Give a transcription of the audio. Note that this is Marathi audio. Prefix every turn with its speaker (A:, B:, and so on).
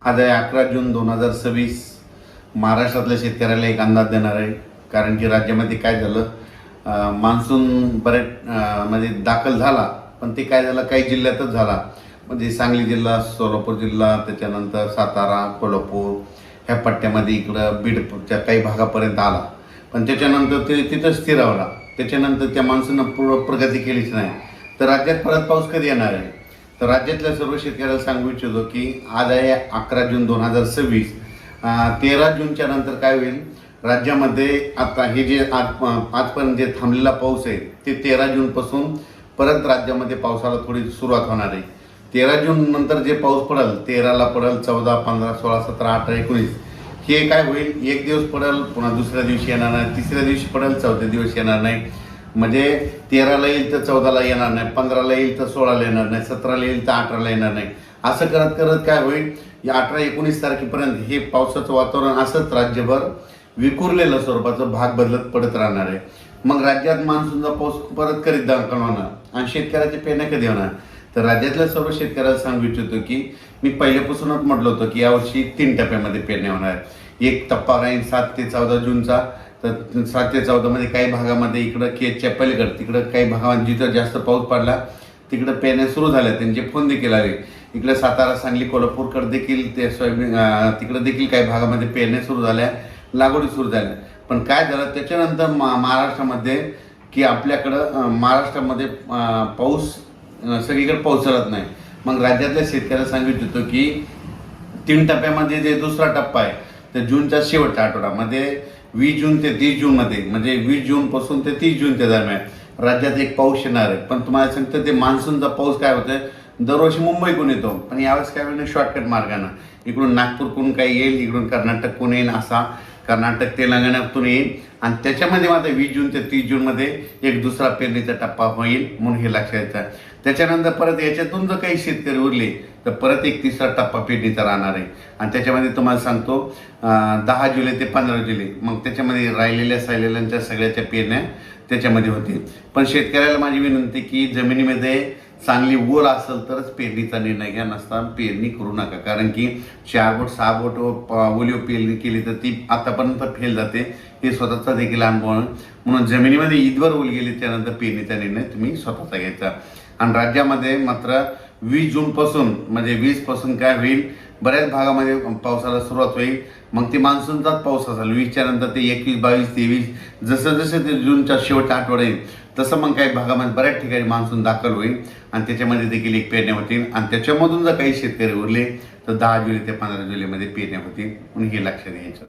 A: आज आहे 11 जून 2026. महाराष्ट्रातल्या शेतकऱ्याला एक अंदाज देणार आहे. कारण की राज्यामध्ये काय झालं, मान्सून बरेच म्हणजे दाखल झाला, पण ते काय झालं काही जिल्ह्यातच झाला. म्हणजे सांगली जिल्हा, सोलापूर जिल्हा, त्याच्यानंतर सातारा, कोल्हापूर ह्या पट्ट्यामध्ये इकडं बीडच्या काही भागापर्यंत आला, पण त्याच्यानंतर ते तिथंच स्थिरावला. त्याच्यानंतर त्या मान्सूननं पूर्ण प्रगती केलीच नाही. तर राज्यात परत पाऊस कधी येणार आहे? तर राज्यातल्या सर्व शेतकऱ्याला सांगू इच्छितो की आज आहे 11 जून 2026. 13 जूनच्या नंतर काय होईल राज्यामध्ये? आता हे जे आजपर्यंत जे थांबलेला पाऊस आहे ते 13 जूनपासून परत राज्यामध्ये पावसाला थोडी सुरुवात होणार आहे. 13 जून नंतर जे पाऊस पडेल, 13ला पडेल, 14, 15, 16, 17, 18, 19 हे काय होईल, एक दिवस पडेल, पुन्हा दुसऱ्या दिवशी येणार नाही, तिसऱ्या दिवशी पडेल, चौथ्या दिवशी येणार नाही. म्हणजे 13ला येईल तर 14ला येणार नाही, 15ला येईल तर 16ला येणार नाही, 17ला येईल तर 18ला येणार नाही. असं करत करत काय होईल, या 18-19 तारखेपर्यंत हे पावसाचं वातावरण असंच राज्यभर विखुरलेलं स्वरूपाचं भाग बदलत पडत राहणार आहे. मग राज्यात मान्सूनचा पाऊस परत करीत दाखल होणार आणि शेतकऱ्याचे पेरण्या कधी होणार? तर राज्यातल्या सर्व शेतकऱ्याला सांगू इच्छितो की मी पहिल्यापासूनच म्हटलं होतं की यावर्षी 3 टप्प्यामध्ये पेरण्या होणार आहेत. एक टप्पा राहील 7 ते 14 जूनचा. तर 7 ते 14 मध्ये काही भागामध्ये इकडं केजच्या पलीकडे तिकडं काही भागामध्ये जिथं जास्त पाऊस पडला तिकडं पेरण्या सुरू झाल्या, त्यांचे फोन देखील आले. इकडे सातारा, सांगली, कोल्हापूरकडे देखील ते सोयाबीन तिकडं देखील काही भागामध्ये पेरण्या सुरू झाल्या, लागवडी सुरू झाल्या. पण काय झालं त्याच्यानंतर महाराष्ट्रामध्ये की आपल्याकडं महाराष्ट्रामध्ये पाऊस सगळीकडे पावसाळत नाही. मग राज्यातल्या शेतकऱ्याला सांगू इच्छितो की 3 टप्प्यामध्ये जे दुसरा टप्पा आहे तर जूनच्या शेवटच्या आठवड्यामध्ये 20 जून ते 30 जूनमध्ये, म्हणजे 20 जूनपासून ते 30 जूनच्या दरम्यान राज्यात एक पाऊस येणार आहे. पण तुम्हाला सांगतं ते मान्सूनचा पाऊस काय होतं, दरवर्षी मुंबईकडून येतो, पण यावेळेस काय होईल शॉर्टकट मार्गानं इकडून नागपूरकडून काही येईल, इकडून कर्नाटककडून येईल, असा कर्नाटक तेलंगणातून येईल. आणि त्याच्यामध्ये मात्र 20 जून ते 30 जूनमध्ये एक दुसरा पेरणीचा टप्पा होईल, म्हणून हे लक्षात येतं. त्याच्यानंतर परत याच्यातून जर काही शेतकरी उरले तर परत एक तिसरा टप्पा पेरणीचा राहणार आहे. आणि त्याच्यामध्ये तुम्हाला सांगतो 10 जुलै ते 15 जुलै, मग त्याच्यामध्ये राहिलेल्या सायलेल्यांच्या सगळ्याच्या पेरण्या त्याच्यामध्ये होतील. पण शेतकऱ्याला माझी विनंती की जमिनीमध्ये चांगली ओल असेल तरच पेरणीचा निर्णय घ्या, नसता पेरणी करू नका. कारण की 4 बोट 6 बोट ओलीव पेरणी केली तर ती आतापर्यंत फेल जाते, हे स्वतःचा देखील अनुभव आहे. म्हणून जमिनीमध्ये ईदवर ओल गेली त्यानंतर पेरणीचा निर्णय तुम्ही स्वतःचा घ्यायचा. आणि राज्यामध्ये मात्र 20 जूनपासून म्हणजे 20 काय होईल, बऱ्याच भागामध्ये पावसाला सुरुवात होईल. मग ते मान्सूनचाच पाऊस असेल 20च्या नंतर ते 21, 22, 23 जसं जसं ते जूनच्या शेवटच्या आठवडा येईल तसं मग काही भागामध्ये बऱ्याच ठिकाणी मान्सून दाखल होईल आणि त्याच्यामध्ये देखील एक पेरण्या होतील. आणि त्याच्यामधून जर काही शेतकरी उरले तर 10 जुलै ते 15 जुलैमध्ये पेरण्या होतील, म्हणून हे लक्षात घ्यायचं.